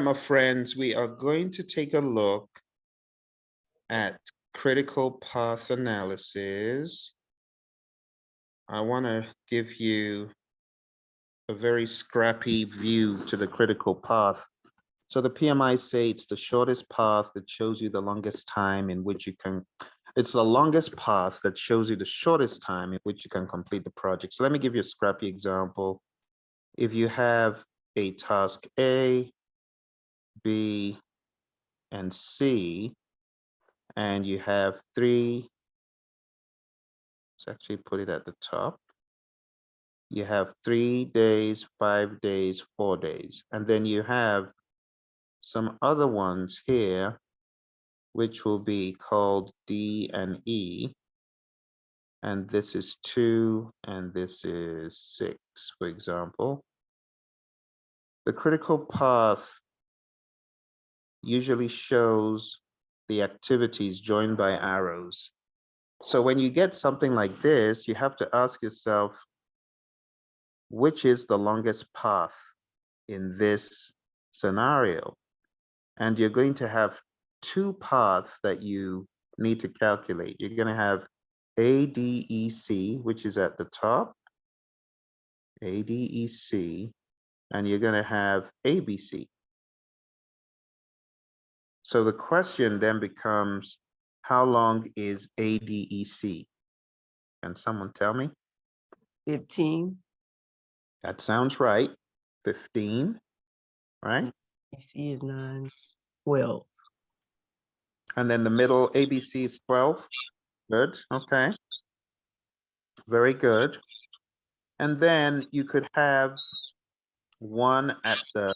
right, my friends, we are going to take a look at critical path analysis. I want to give you a very scrappy view to the critical path. So the PMI say it's the shortest path that shows you the longest time in which you can, it's the longest path that shows you the shortest time in which you can complete the project. So let me give you a scrappy example. If you have a task A, B, and C, and you have three, let's actually put it at the top. You have 3 days, 5 days, 4 days, and then you have some other ones here, which will be called D and E. And this is 2, and this is 6, for example. The critical path usually shows the activities joined by arrows. So when you get something like this, you have to ask yourself, which is the longest path in this scenario? And you're going to have two paths that you need to calculate. You're going to have ADEC, which is at the top, ADEC, and you're going to have ABC. So the question then becomes, how long is ADEC? Can someone tell me? 15. That sounds right. 15, right? ABC is 9, 12. And then the middle ABC is 12. Good. Okay. Very good. And then you could have one at the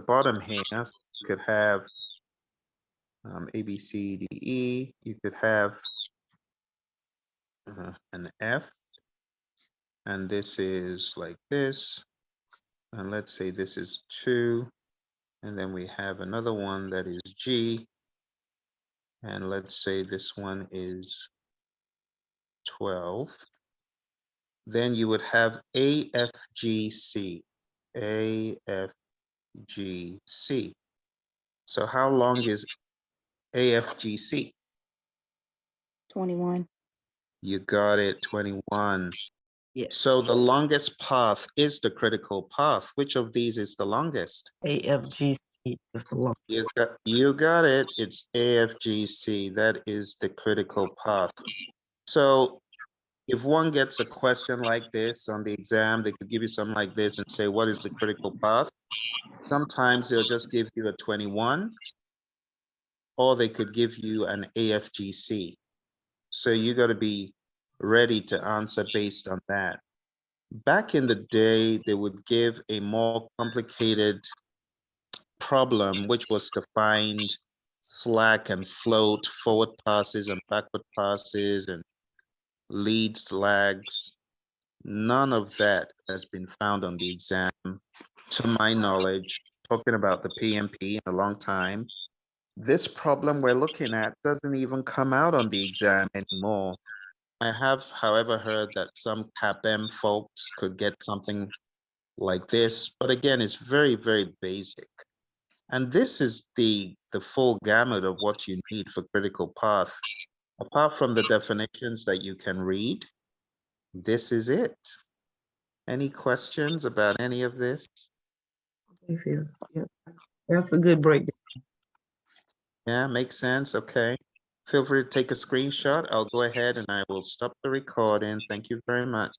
bottom here. So you could have A, B, C, D, E. You could have an F, and this is like this. And let's say this is 2. And then we have another one that is G. And let's say this one is 12. Then you would have AFGC. AFGC. So how long is AFGC? 21. You got it, 21. Yes. So the longest path is the critical path. Which of these is the longest? AFGC is the long. You got it. It's AFGC. That is the critical path. So if one gets a question like this on the exam, they could give you something like this and say, what is the critical path? Sometimes they'll just give you a 21, or they could give you an AFGC. So you got to be ready to answer based on that. Back in the day, they would give a more complicated problem, which was to find slack and float, forward passes and backward passes, and leads, lags. None of that has been found on the exam, to my knowledge, talking about the PMP in a long time. This problem we're looking at doesn't even come out on the exam anymore. I have, however, heard that some CAPM folks could get something like this, but again, it's very, very basic. And this is the full gamut of what you need for critical path. Apart from the definitions that you can read, this is it. Any questions about any of this? Yeah. That's a good breakdown. Yeah, makes sense. Okay. Feel free to take a screenshot. I'll go ahead and I will stop the recording. Thank you very much.